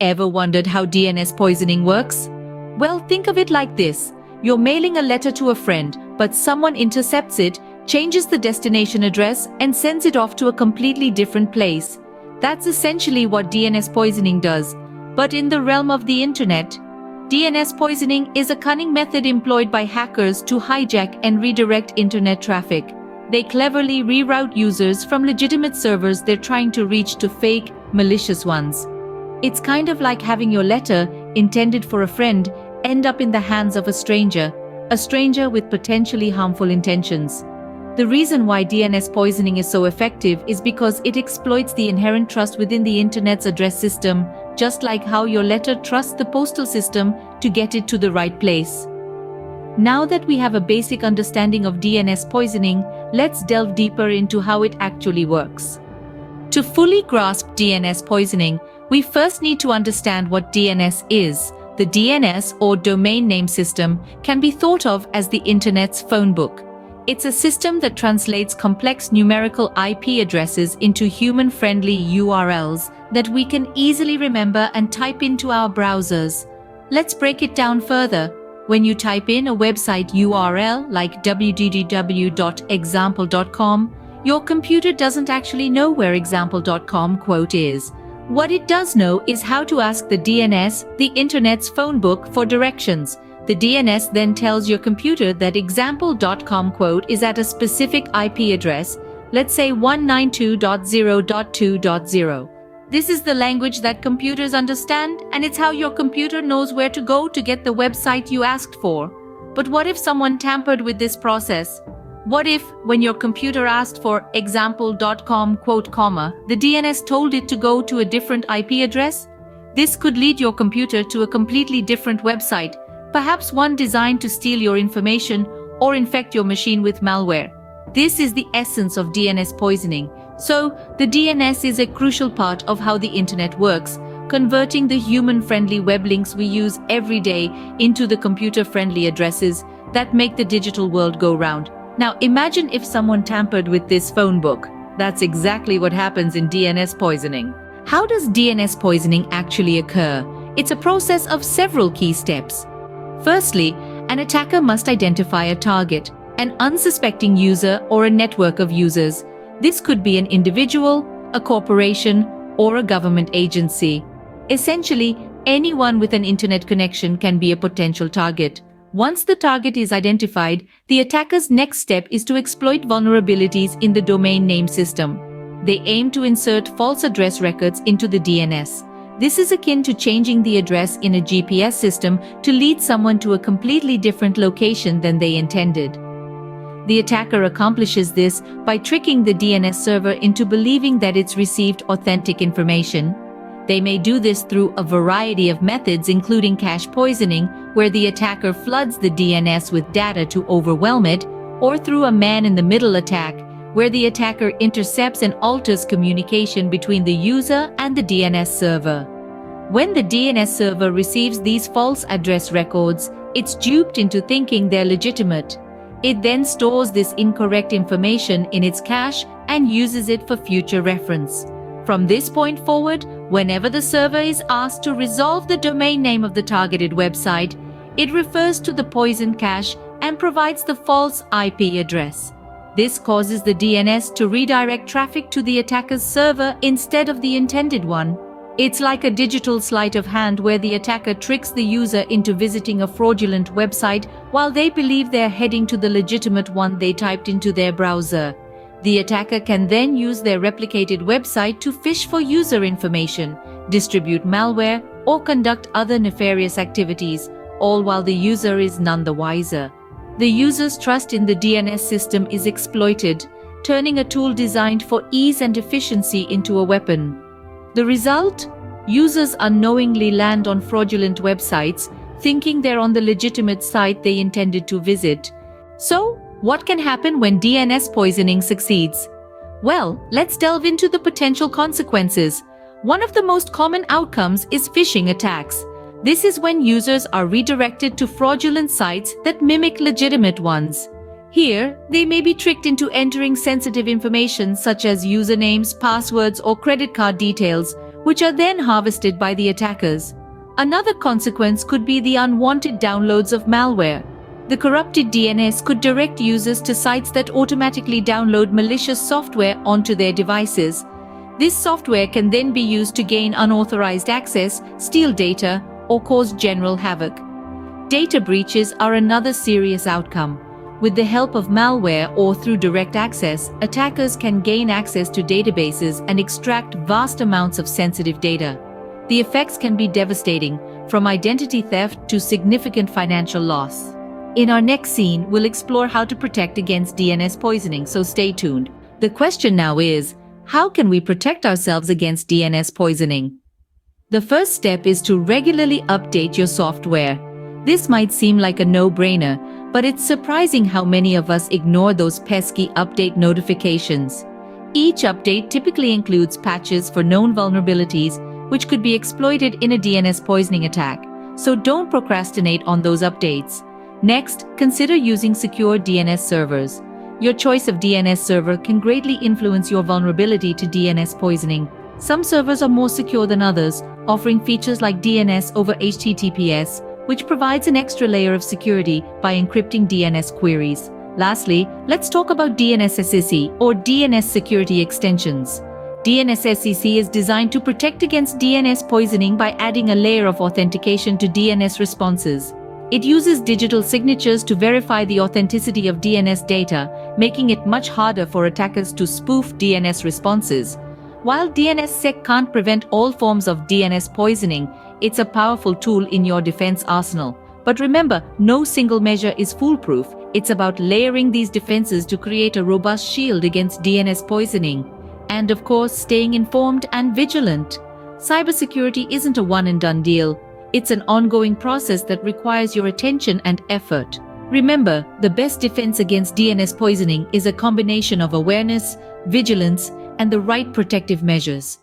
Ever wondered how DNS poisoning works? Well, think of it like this. You're mailing a letter to a friend, but someone intercepts it, changes the destination address, and sends it off to a completely different place. That's essentially what DNS poisoning does. But in the realm of the internet, DNS poisoning is a cunning method employed by hackers to hijack and redirect internet traffic. They cleverly reroute users from legitimate servers they're trying to reach to fake, malicious ones. It's kind of like having your letter, intended for a friend, end up in the hands of a stranger with potentially harmful intentions. The reason why DNS poisoning is so effective is because it exploits the inherent trust within the internet's address system, just like how your letter trusts the postal system to get it to the right place. Now that we have a basic understanding of DNS poisoning, let's delve deeper into how it actually works. To fully grasp DNS poisoning, we first need to understand what DNS is. The DNS, or domain name system, can be thought of as the internet's phone book. It's a system that translates complex numerical IP addresses into human-friendly URLs that we can easily remember and type into our browsers. Let's break it down further. When you type in a website URL like www.example.com, your computer doesn't actually know where example.com is. What it does know is how to ask the DNS, the internet's phone book, for directions. The DNS then tells your computer that example.com is at a specific IP address, let's say 192.0.2.0. This is the language that computers understand, and it's how your computer knows where to go to get the website you asked for. But what if someone tampered with this process? What if, when your computer asked for example.com, the DNS told it to go to a different IP address? This could lead your computer to a completely different website, perhaps one designed to steal your information or infect your machine with malware. This is the essence of DNS poisoning. So, the DNS is a crucial part of how the internet works, converting the human-friendly web links we use every day into the computer-friendly addresses that make the digital world go round. Now imagine if someone tampered with this phone book. That's exactly what happens in DNS poisoning. How does DNS poisoning actually occur? It's a process of several key steps. Firstly, an attacker must identify a target, an unsuspecting user or a network of users. This could be an individual, a corporation, or a government agency. Essentially, anyone with an internet connection can be a potential target. Once the target is identified, the attacker's next step is to exploit vulnerabilities in the domain name system. They aim to insert false address records into the DNS. This is akin to changing the address in a GPS system to lead someone to a completely different location than they intended. The attacker accomplishes this by tricking the DNS server into believing that it's received authentic information. They may do this through a variety of methods, including cache poisoning, where the attacker floods the DNS with data to overwhelm it, or through a man-in-the-middle attack, where the attacker intercepts and alters communication between the user and the DNS server. When the DNS server receives these false address records, it's duped into thinking they're legitimate. It then stores this incorrect information in its cache and uses it for future reference. From this point forward, whenever the server is asked to resolve the domain name of the targeted website, it refers to the poisoned cache and provides the false IP address. This causes the DNS to redirect traffic to the attacker's server instead of the intended one. It's like a digital sleight of hand where the attacker tricks the user into visiting a fraudulent website while they believe they're heading to the legitimate one they typed into their browser. The attacker can then use their replicated website to fish for user information, distribute malware, or conduct other nefarious activities, all while the user is none the wiser. The user's trust in the DNS system is exploited, turning a tool designed for ease and efficiency into a weapon. The result? Users unknowingly land on fraudulent websites, thinking they're on the legitimate site they intended to visit. So, what can happen when DNS poisoning succeeds? Well, let's delve into the potential consequences. One of the most common outcomes is phishing attacks. This is when users are redirected to fraudulent sites that mimic legitimate ones. Here, they may be tricked into entering sensitive information such as usernames, passwords, or credit card details, which are then harvested by the attackers. Another consequence could be the unwanted downloads of malware. The corrupted DNS could direct users to sites that automatically download malicious software onto their devices. This software can then be used to gain unauthorized access, steal data, or cause general havoc. Data breaches are another serious outcome. With the help of malware or through direct access, attackers can gain access to databases and extract vast amounts of sensitive data. The effects can be devastating, from identity theft to significant financial loss. In our next scene, we'll explore how to protect against DNS poisoning, so stay tuned. The question now is, how can we protect ourselves against DNS poisoning? The first step is to regularly update your software. This might seem like a no-brainer, but it's surprising how many of us ignore those pesky update notifications. Each update typically includes patches for known vulnerabilities, which could be exploited in a DNS poisoning attack, so don't procrastinate on those updates. Next, consider using secure DNS servers. Your choice of DNS server can greatly influence your vulnerability to DNS poisoning. Some servers are more secure than others, offering features like DNS over HTTPS, which provides an extra layer of security by encrypting DNS queries. Lastly, let's talk about DNSSEC or DNS security extensions. DNSSEC is designed to protect against DNS poisoning by adding a layer of authentication to DNS responses. It uses digital signatures to verify the authenticity of DNS data, making it much harder for attackers to spoof DNS responses. While DNSSEC can't prevent all forms of DNS poisoning, it's a powerful tool in your defense arsenal. But remember, no single measure is foolproof. It's about layering these defenses to create a robust shield against DNS poisoning. And of course, staying informed and vigilant. Cybersecurity isn't a one-and-done deal. It's an ongoing process that requires your attention and effort. Remember, the best defense against DNS poisoning is a combination of awareness, vigilance, and the right protective measures.